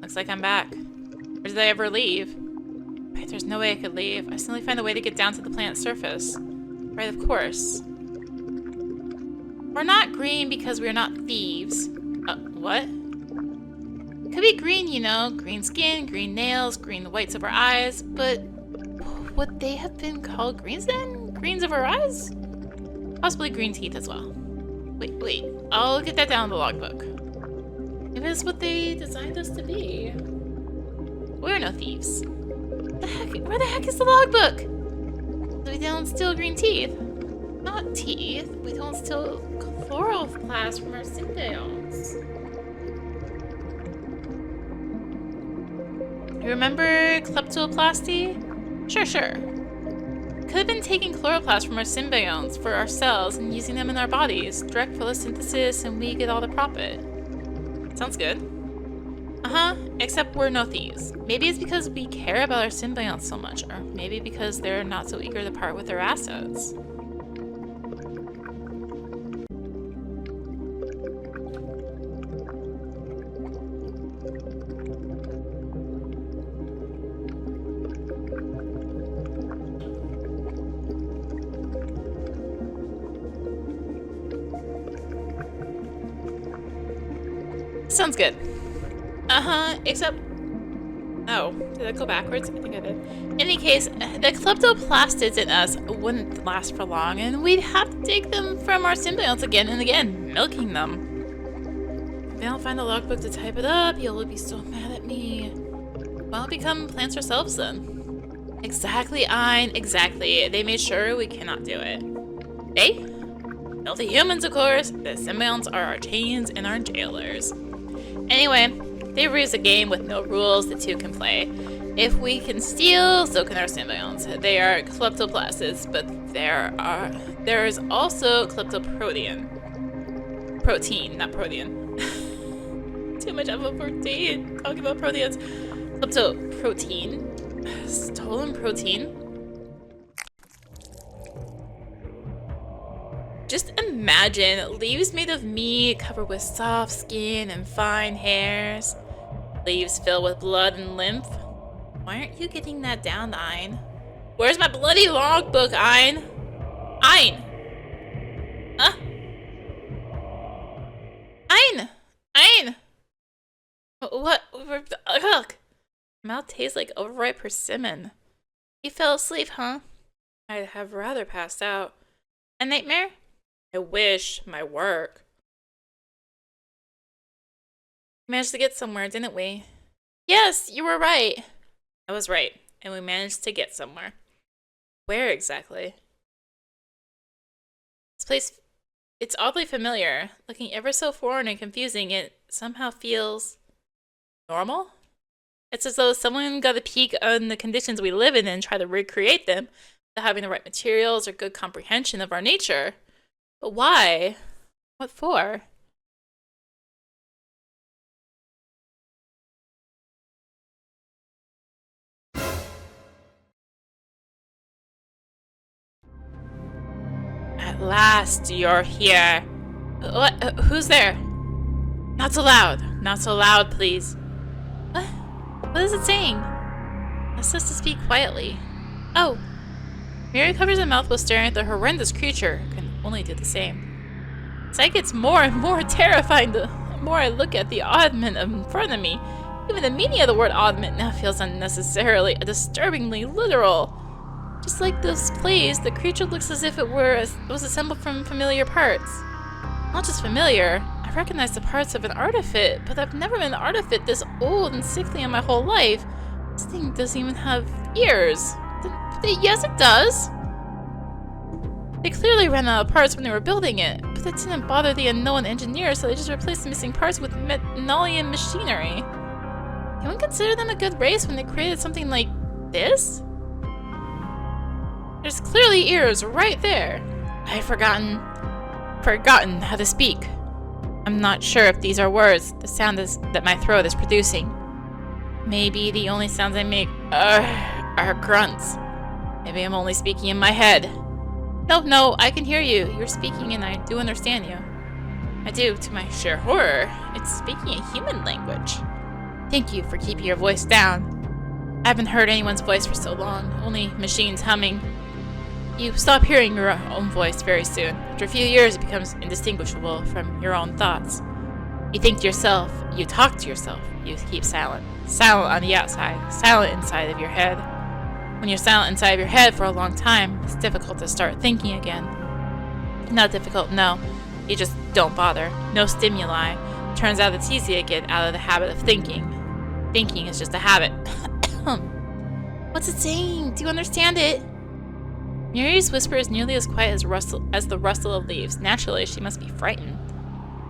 Looks like I'm back. Or did I ever leave? Right, there's no way I could leave. I suddenly find a way to get down to the planet's surface. Right, of course. We're not green because we're not thieves. What? Could be green, you know. Green skin, green nails, green whites of our eyes, but would they have been called greens then? Greens of our eyes? Possibly green teeth as well. Wait. I'll get that down in the logbook. Maybe that's what they designed us to be. We're no thieves. Where the heck is the logbook? So we don't steal green teeth. Not teeth. We don't steal chloroplast from our symbionts. You remember kleptoplasty? Sure. Could have been taking chloroplast from our symbionts for our cells and using them in our bodies. Direct photosynthesis and we get all the profit. Sounds good. Except we're no thieves. Maybe it's because we care about our symbionts so much, or maybe because they're not so eager to part with their assets. Sounds good. Except... Oh, did I go backwards? I think I did. In any case, the kleptoplastids in us wouldn't last for long, and we'd have to take them from our symbionts again and again, milking them. If I don't find the logbook to type it up, you'll be so mad at me. Well, become plants ourselves then. Exactly, Ein, exactly. They made sure we cannot do it. They? No, the humans, of course. The symbionts are our chains and our jailers. Anyway, they've raised a game with no rules the two can play. If we can steal, so can our symbionts. They are kleptoplastids, but there is also kleptoprotein. Protein, not protein. Too much of a protein. Talking about proteins. Kleptoprotein. Stolen protein. Just imagine leaves made of meat covered with soft skin and fine hairs. Leaves filled with blood and lymph. Why aren't you getting that down, Ein? Where's my bloody logbook, Ein? Ein! Huh? Ein! What? Ugh! Mouth tastes like overripe persimmon. You fell asleep, huh? I'd have rather passed out. A nightmare? I wish. My work. We managed to get somewhere, didn't we? Yes, you were right. I was right, and we managed to get somewhere. Where exactly? This place, it's oddly familiar. Looking ever so foreign and confusing, it somehow feels normal? It's as though someone got a peek on the conditions we live in and tried to recreate them without having the right materials or good comprehension of our nature. But why? What for? At last, you're here. What? Who's there? Not so loud. Not so loud, please. What? What is it saying? It says to speak quietly. Oh. Mary covers her mouth while staring at the horrendous creature. Can only do the same. Sight gets more and more terrifying the more I look at the oddment in front of me. Even the meaning of the word oddment now feels unnecessarily, disturbingly literal. Just like those plays, the creature looks as if it was assembled from familiar parts. Not just familiar, I recognize the parts of an artifact, but I've never been an artifact this old and sickly in my whole life. This thing doesn't even have ears. Yes, it does. They clearly ran out of parts when they were building it, but that didn't bother the unknown engineers, so they just replaced the missing parts with Metnalian machinery. Can we consider them a good race when they created something like this? There's clearly ears right there. I've forgotten how to speak. I'm not sure if these are words, the sound that my throat is producing. Maybe the only sounds I make are grunts. Maybe I'm only speaking in my head. No, I can hear you. You're speaking and I do understand you. I do, to my sheer horror. It's speaking a human language. Thank you for keeping your voice down. I haven't heard anyone's voice for so long, only machines humming. You stop hearing your own voice very soon. After a few years, it becomes indistinguishable from your own thoughts. You think to yourself, you talk to yourself, you keep silent. Silent on the outside, silent inside of your head. When you're silent inside of your head for a long time, it's difficult to start thinking again. Not difficult, no. You just don't bother. No stimuli. Turns out it's easy to get out of the habit of thinking. Thinking is just a habit. What's it saying? Do you understand it? Muri's whisper is nearly as quiet as the rustle of leaves. Naturally, she must be frightened.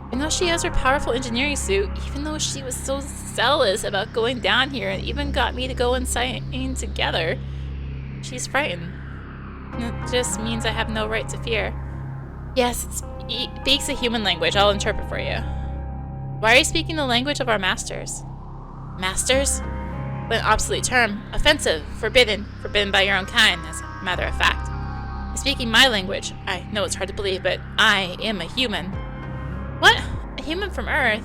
Even though she has her powerful engineering suit, even though she was so zealous about going down here and even got me to go inside together, she's frightened. It just means I have no right to fear. Yes, it speaks a human language. I'll interpret for you. Why are you speaking the language of our masters? Masters? An obsolete term. Offensive. Forbidden. Forbidden by your own kind, as a matter of fact. Speaking my language, I know it's hard to believe, but I am a human. What? A human from Earth?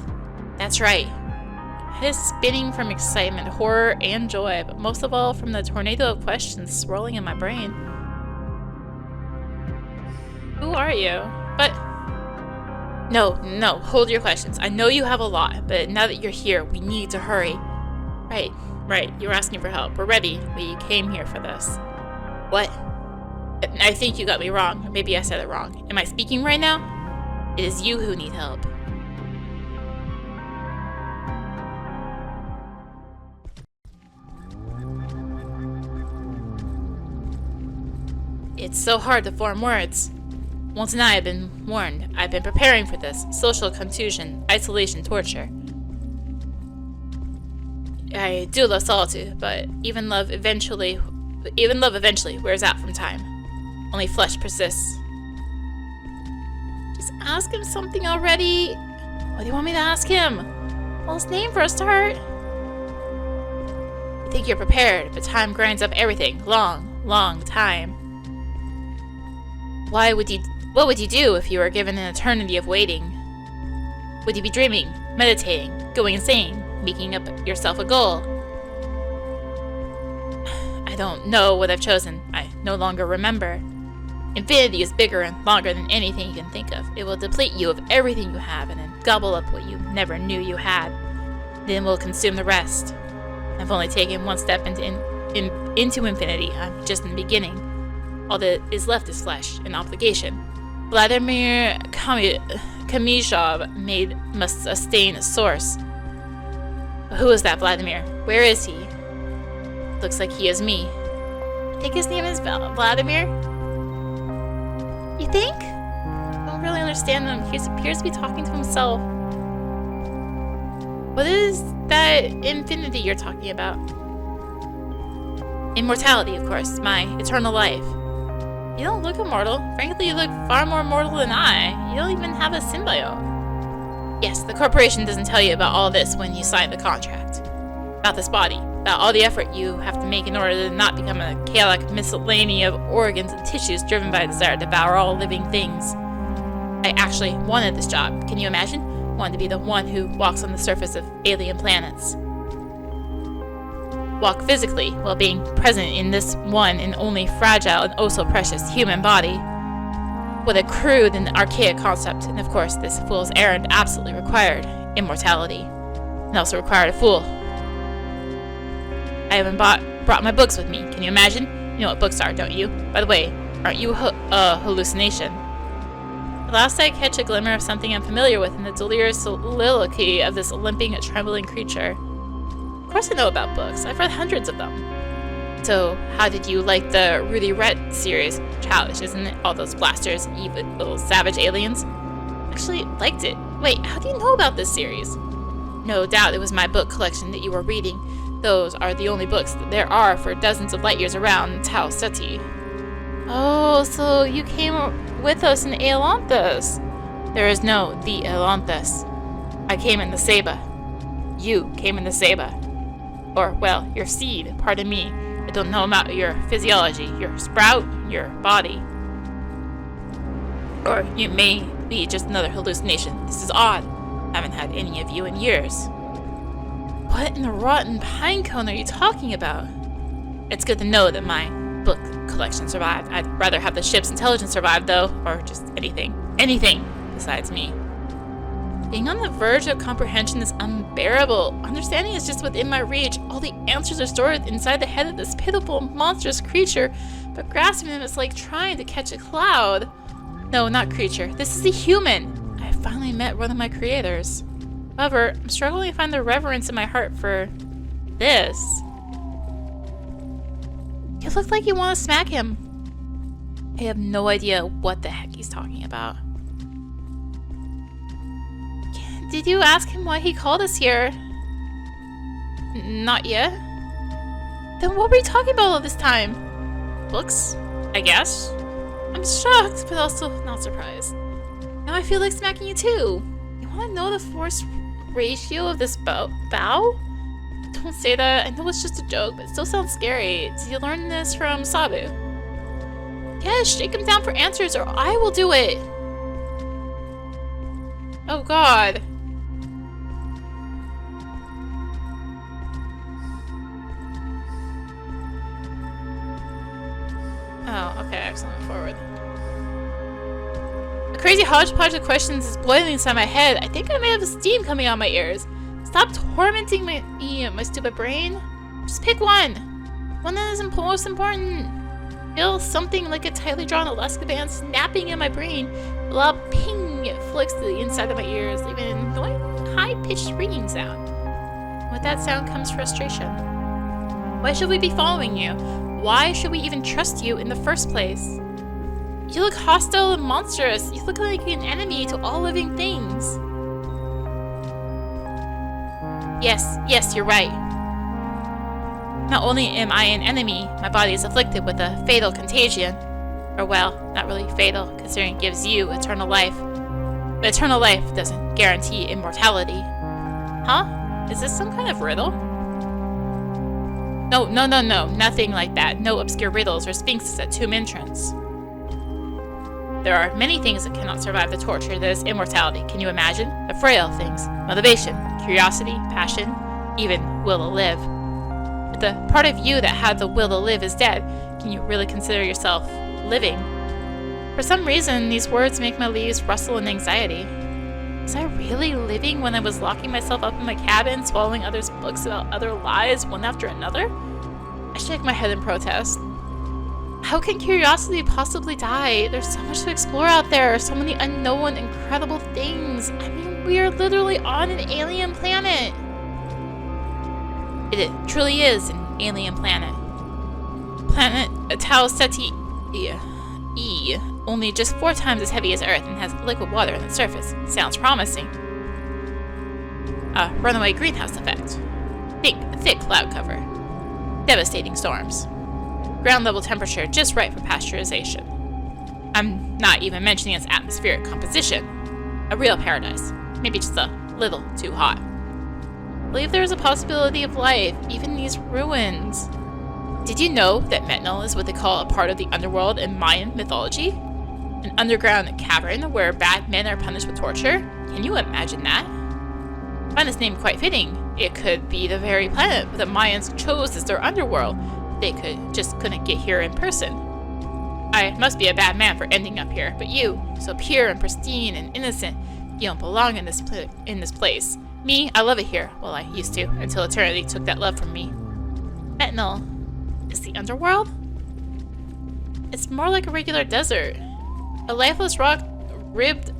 That's right. Head is spinning from excitement, horror, and joy, but most of all from the tornado of questions swirling in my brain. Who are you? But... No, hold your questions. I know you have a lot, but now that you're here, we need to hurry. Right, you were asking for help. We're ready. We came here for this. What? I think you got me wrong. Or maybe I said it wrong. Am I speaking right now? It is you who need help. It's so hard to form words. Once and I have been warned. I've been preparing for this. Social contusion, isolation, torture. I do love solitude, but even love eventually wears out from time. Only flesh persists. Just ask him something already. What do you want me to ask him? Well, his name for a start. You think you're prepared, but time grinds up everything. Long time. What would you do if you were given an eternity of waiting? Would you be dreaming, meditating, going insane? Making up yourself a goal. I don't know what I've chosen. I no longer remember. Infinity is bigger and longer than anything you can think of. It will deplete you of everything you have and then gobble up what you never knew you had. Then will consume the rest. I've only taken one step into infinity. I'm just in the beginning. All that is left is flesh and obligation. Vladimir Kolyshev must sustain a source. Who is that Vladimir? Where is he? Looks like he is me. I think his name is Vladimir? You think? I don't really understand him. He appears to be talking to himself. What is that infinity you're talking about? Immortality, of course. My eternal life. You don't look immortal. Frankly, you look far more mortal than I. You don't even have a symbiote. Yes, the corporation doesn't tell you about all this when you sign the contract. About this body, about all the effort you have to make in order to not become a chaotic miscellany of organs and tissues driven by a desire to devour all living things. I actually wanted this job. Can you imagine? Wanted to be the one who walks on the surface of alien planets. Walk physically while being present in this one and only fragile and oh so precious human body. What a crude and archaic concept, and of course this fool's errand absolutely required immortality, and also required a fool. I haven't brought my books with me. Can you imagine? You know what books are, don't you? By the way, aren't you a hallucination? At last I catch a glimmer of something I'm familiar with in the delirious soliloquy of this limping, trembling creature. Of course I know about books. I've read hundreds of them. So, how did you like the Rudy Rhett series? Childish, isn't it? All those blasters, evil little savage aliens. Actually, liked it. Wait, how do you know about this series? No doubt it was my book collection that you were reading. Those are the only books that there are for dozens of light years around Tau Ceti. Oh, so you came with us in Aelanthus. There is no the Aelanthus. I came in the Ceiba. You came in the Ceiba. Or, well, your seed, pardon me. I don't know about your physiology, your sprout, your body. Or you may be just another hallucination. This is odd. I haven't had any of you in years. What in the rotten pinecone are you talking about? It's good to know that my book collection survived. I'd rather have the ship's intelligence survive, though, or just anything. Anything besides me. Being on the verge of comprehension is unbearable. Understanding is just within my reach. All the answers are stored inside the head of this pitiful, monstrous creature, but grasping them is like trying to catch a cloud. No, not creature. This is a human. I finally met one of my creators. However, I'm struggling to find the reverence in my heart for this. You look like you want to smack him. I have no idea what the heck he's talking about. Did you ask him why he called us here? Not yet. Then what were you talking about all this time? Books, I guess. I'm shocked, but also not surprised. Now I feel like smacking you too. You want to know the force ratio of this bow? Don't say that. I know it's just a joke, but it still sounds scary. Did you learn this from Sabu? Yes, shake him down for answers or I will do it. Oh god. Oh, okay, excellent. Forward. A crazy hodgepodge of questions is boiling inside my head. I think I may have steam coming out my ears. Stop tormenting my stupid brain. Just pick one. One that is most important. Feel something like a tightly drawn elastic band snapping in my brain. A loud ping flicks to the inside of my ears, leaving an annoying, high-pitched ringing sound. With that sound comes frustration. Why should we be following you? Why should we even trust you in the first place? You look hostile and monstrous. You look like an enemy to all living things. Yes, you're right. Not only am I an enemy, my body is afflicted with a fatal contagion. Or well, not really fatal, considering it gives you eternal life. But eternal life doesn't guarantee immortality. Huh? Is this some kind of riddle? No, nothing like that. No obscure riddles or sphinxes at tomb entrance. There are many things that cannot survive the torture that is immortality. Can you imagine? The frail things. Motivation, curiosity, passion, even will to live. If the part of you that had the will to live is dead, can you really consider yourself living? For some reason, these words make my leaves rustle in anxiety. Was I really living when I was locking myself up in my cabin, swallowing others' books about other lies, one after another? I shake my head in protest. How can curiosity possibly die? There's so much to explore out there, so many unknown, incredible things. I mean, we are literally on an alien planet. It truly is an alien planet. Planet Tau Ceti E, only just 4 times as heavy as Earth and has liquid water on its surface. Sounds promising. A runaway greenhouse effect. Thick cloud cover. Devastating storms. Ground level temperature just right for pasteurization. I'm not even mentioning its atmospheric composition. A real paradise. Maybe just a little too hot. I believe there is a possibility of life, even in these ruins. Did you know that Metnal is what they call a part of the underworld in Mayan mythology? An underground cavern where bad men are punished with torture? Can you imagine that? I find this name quite fitting. It could be the very planet the Mayans chose as their underworld. They couldn't get here in person. I must be a bad man for ending up here, but you, so pure and pristine and innocent, you don't belong in this place. Me, I love it here. Well, I used to, until eternity took that love from me. Metnal is the underworld? It's more like a regular desert. A lifeless rock-ribbed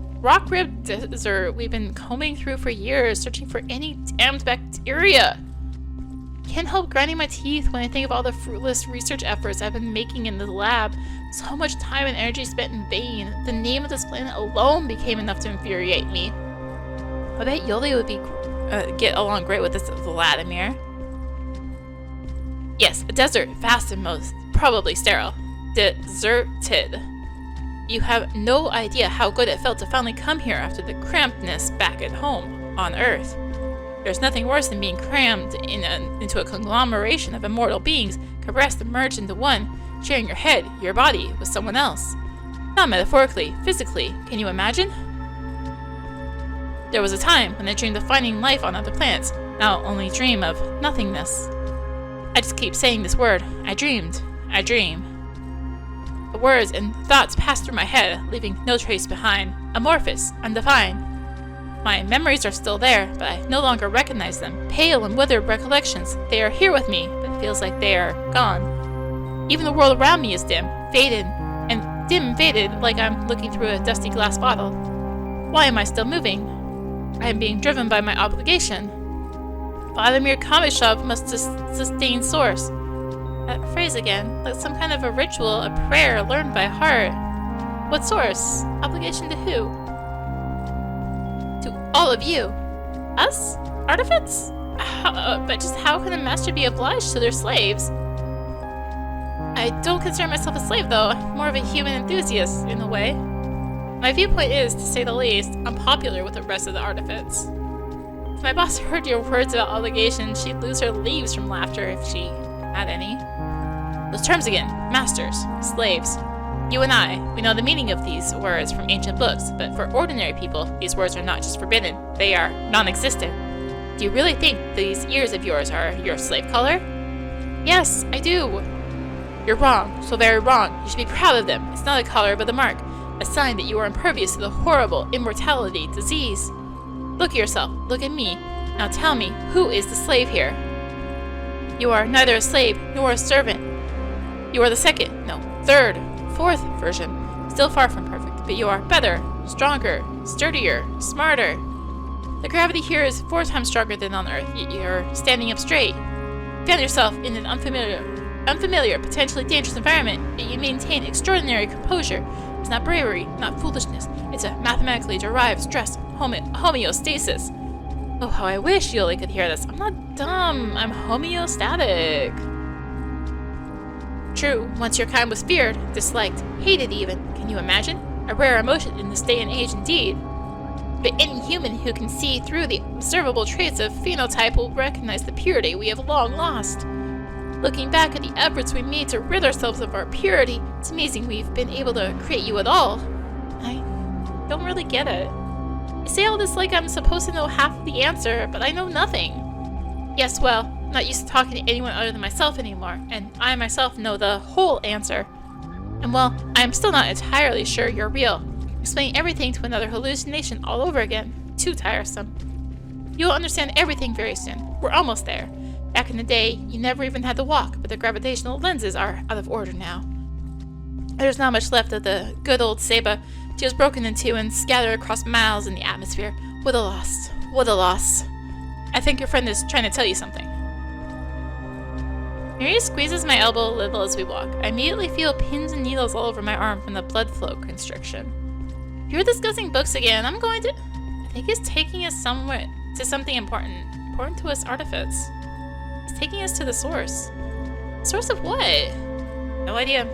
desert we've been combing through for years, searching for any damned bacteria. Can't help grinding my teeth when I think of all the fruitless research efforts I've been making in the lab. So much time and energy spent in vain. The name of this planet alone became enough to infuriate me. I bet Yoli would get along great with this Vladimir. Yes, a desert, vast and most probably sterile. Deserted. You have no idea how good it felt to finally come here after the crampedness back at home on Earth. There's nothing worse than being crammed into a conglomeration of immortal beings, compressed and merged into one, sharing your head, your body, with someone else. Not metaphorically, physically. Can you imagine? There was a time when I dreamed of finding life on other planets, now only dream of nothingness. I just keep saying this word. I dreamed. I dream. The words and thoughts pass through my head, leaving no trace behind. Amorphous, undefined. My memories are still there, but I no longer recognize them. Pale and withered recollections. They are here with me, but it feels like they are gone. Even the world around me is dim, faded, and dim and faded, like I'm looking through a dusty glass bottle. Why am I still moving? I am being driven by my obligation. Vladimir Kolyshev must sustain source. That phrase again, like some kind of a ritual, a prayer learned by heart. What source? Obligation to who? To all of you. Us? Artifacts? But just how can a master be obliged to their slaves? I don't consider myself a slave, though. I'm more of a human enthusiast, in a way. My viewpoint is, to say the least, unpopular with the rest of the artifacts. If my boss heard your words about obligation, she'd lose her leaves from laughter if she had any. Those terms again. Masters. Slaves. You and I, we know the meaning of these words from ancient books, but for ordinary people, these words are not just forbidden, they are non-existent. Do you really think these ears of yours are your slave color? Yes, I do. You're wrong, so very wrong. You should be proud of them. It's not a color, but a mark. A sign that you are impervious to the horrible immortality disease. Look at yourself. Look at me. Now tell me, who is the slave here? You are neither a slave nor a servant. You are the second, no, third, fourth version. Still far from perfect, but you are better, stronger, sturdier, smarter. The gravity here is 4 times stronger than on Earth, yet you're standing up straight. You found yourself in an unfamiliar, potentially dangerous environment, yet you maintain extraordinary composure. It's not bravery, not foolishness. It's a mathematically derived stress homeostasis. Oh, how I wish Yuli could hear this. I'm not dumb. I'm homeostatic. True, once your kind was feared, disliked, hated even. Can you imagine? A rare emotion in this day and age indeed. But any human who can see through the observable traits of phenotype will recognize the purity we have long lost. Looking back at the efforts we made to rid ourselves of our purity, it's amazing we've been able to create you at all. I don't really get it. I say all this like I'm supposed to know half of the answer, but I know nothing. Yes, well, I'm not used to talking to anyone other than myself anymore, and I myself know the whole answer. And well, I am still not entirely sure you're real. Explaining everything to another hallucination all over again. Too tiresome. You'll understand everything very soon. We're almost there. Back in the day, you never even had to walk, but the gravitational lenses are out of order now. There's not much left of the good old Ceiba. She was broken in two and scattered across miles in the atmosphere. What a loss. What a loss. I think your friend is trying to tell you something. Mary squeezes my elbow a little as we walk. I immediately feel pins and needles all over my arm from the blood flow constriction. You're discussing books again. I'm going to... I think he's taking us somewhere to something important. Important to us artifacts. He's taking us to the source. Source of what? No idea.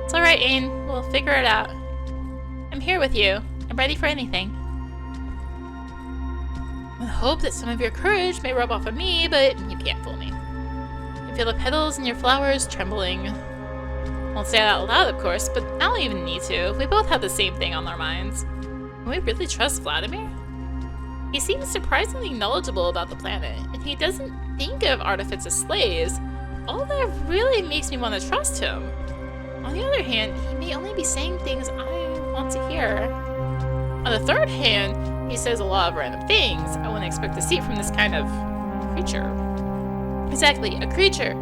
It's alright, Ain. We'll figure it out. I'm here with you. I'm ready for anything. I hope that some of your courage may rub off on me, but you can't fool me. I can feel the petals in your flowers trembling. Won't say it out loud, of course, but I don't even need to. We both have the same thing on our minds. Can we really trust Vladimir? He seems surprisingly knowledgeable about the planet, and he doesn't think of artifacts as slaves. All that really makes me want to trust him. On the other hand, he may only be saying things I want to hear. On the third hand, he says a lot of random things I wouldn't expect to see from this kind of creature. Exactly, a creature.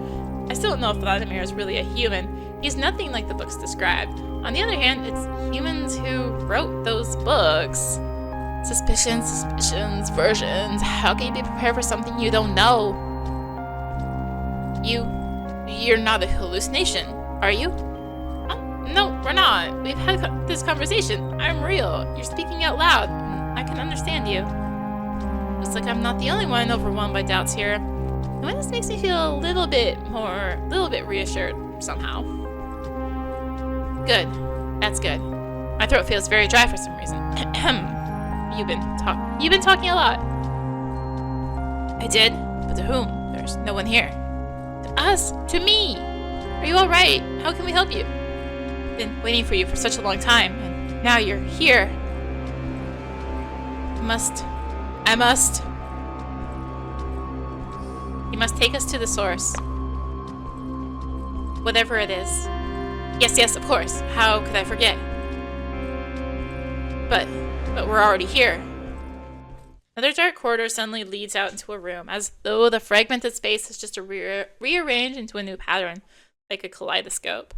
I still don't know if Vladimir is really a human. He's nothing like the books described. On the other hand, it's humans who wrote those books. Suspicions, versions. How can you be prepared for something you don't know? You're not a hallucination, are you? No, we're not. We've had this conversation. I'm real. You're speaking out loud. I can understand you. Looks like I'm not the only one overwhelmed by doubts here. And this makes me feel a little bit reassured somehow. Good. That's good. My throat feels very dry for some reason. You've been talking a lot. I did? But to whom? There's no one here. To us. To me. Are you alright? How can we help you? I've been waiting for you for such a long time, and now you're here. I must. You must take us to the source. Whatever it is. Yes, yes, of course. How could I forget? But we're already here. Another dark corridor suddenly leads out into a room, as though the fragmented space is just rearranged into a new pattern, like a kaleidoscope.